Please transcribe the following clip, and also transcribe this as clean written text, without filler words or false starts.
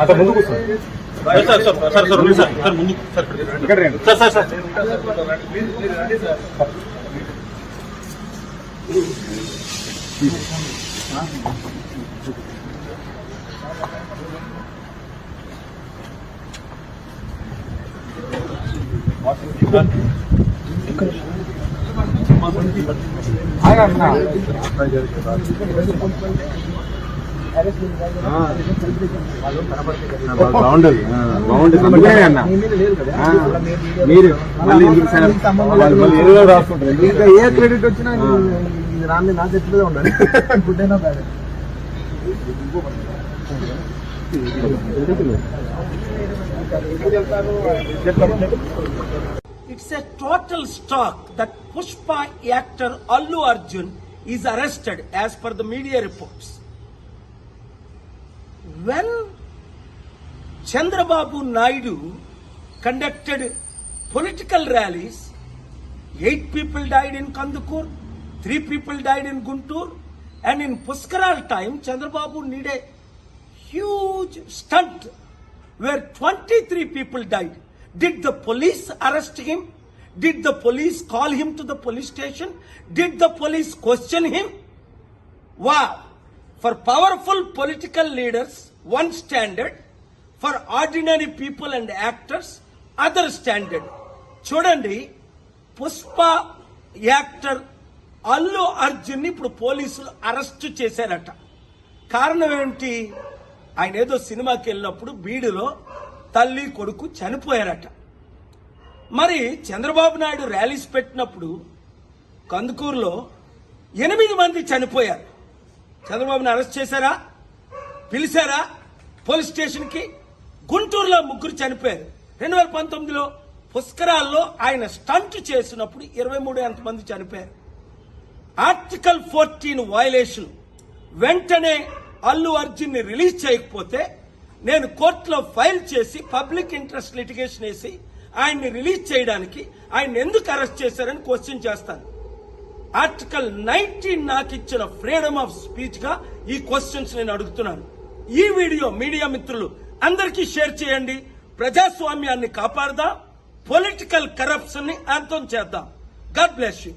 అతను ముందుకు sir sir sir sir sir sir sir ముందు సార్ ఇక్కడ రండి సార్ సార్ సార్ బాగుండదు అన్న మీరు రాసుకుంటారు ఇంకా ఏ క్రెడిట్ వచ్చినా రాని నా చెట్లుగా ఉండాలి గుడ్ అయినా bad. It's a total shock that Pushpa actor Allu Arjun is arrested as per the media reports. When Chandrababu Naidu conducted political rallies, 8 people died in Kandukur, 3 people died in Guntur, and in Puskaral time, Chandrababu did a huge stunt where 23 people died. Did the police arrest him? Did the police call him to the police station? Did the police question him? Wow! For powerful political leaders, one standard. For ordinary people and actors, other standard. చూడండి, Pushpa actor Allu Arjun ఇప్పుడు పోలీసులు arrest చేశారట. కారణం ఏంటి? ఆయన ఏదో సినిమాకి వెళ్ళినప్పుడు బీడులో తల్లి కొడుకు చనిపోయారట. మరి చంద్రబాబు నాయుడు ర్యాలీస్ పెట్టినప్పుడు కందుకూరులో 8 మంది చనిపోయారు. చంద్రబాబుని అరెస్ట్ చేశారా? పిలిచారా పోలీస్ స్టేషన్కి? గుంటూరులో 3 చనిపోయారు. 2019లో పుష్కరాల్లో ఆయన స్టంట్ చేసినప్పుడు 23 మంది చనిపోయారు. Article 14 violation. వెంటనే అల్లు అర్జున్ ని రిలీజ్ చేయకపోతే నేను కోర్టులో ఫైల్ చేసి పబ్లిక్ ఇంట్రెస్ట్ లిటిగేషన్ వేసి ఆయన్ని రిలీజ్ చేయడానికి ఆయన ఎందుకు అరెస్ట్ చేశారని క్వశ్చన్ చేస్తాను. ఆర్టికల్ 19 నాకు ఇచ్చిన ఫ్రీడమ్ ఆఫ్ స్పీచ్ గా ఈ క్వశ్చన్స్ నేను అడుగుతున్నాను. ఈ వీడియో మీడియా మిత్రులు అందరికీ షేర్ చేయండి. ప్రజాస్వామ్యాన్ని కాపాడదాం, పొలిటికల్ కరప్షన్ ని అంతం చేద్దాం. God bless you.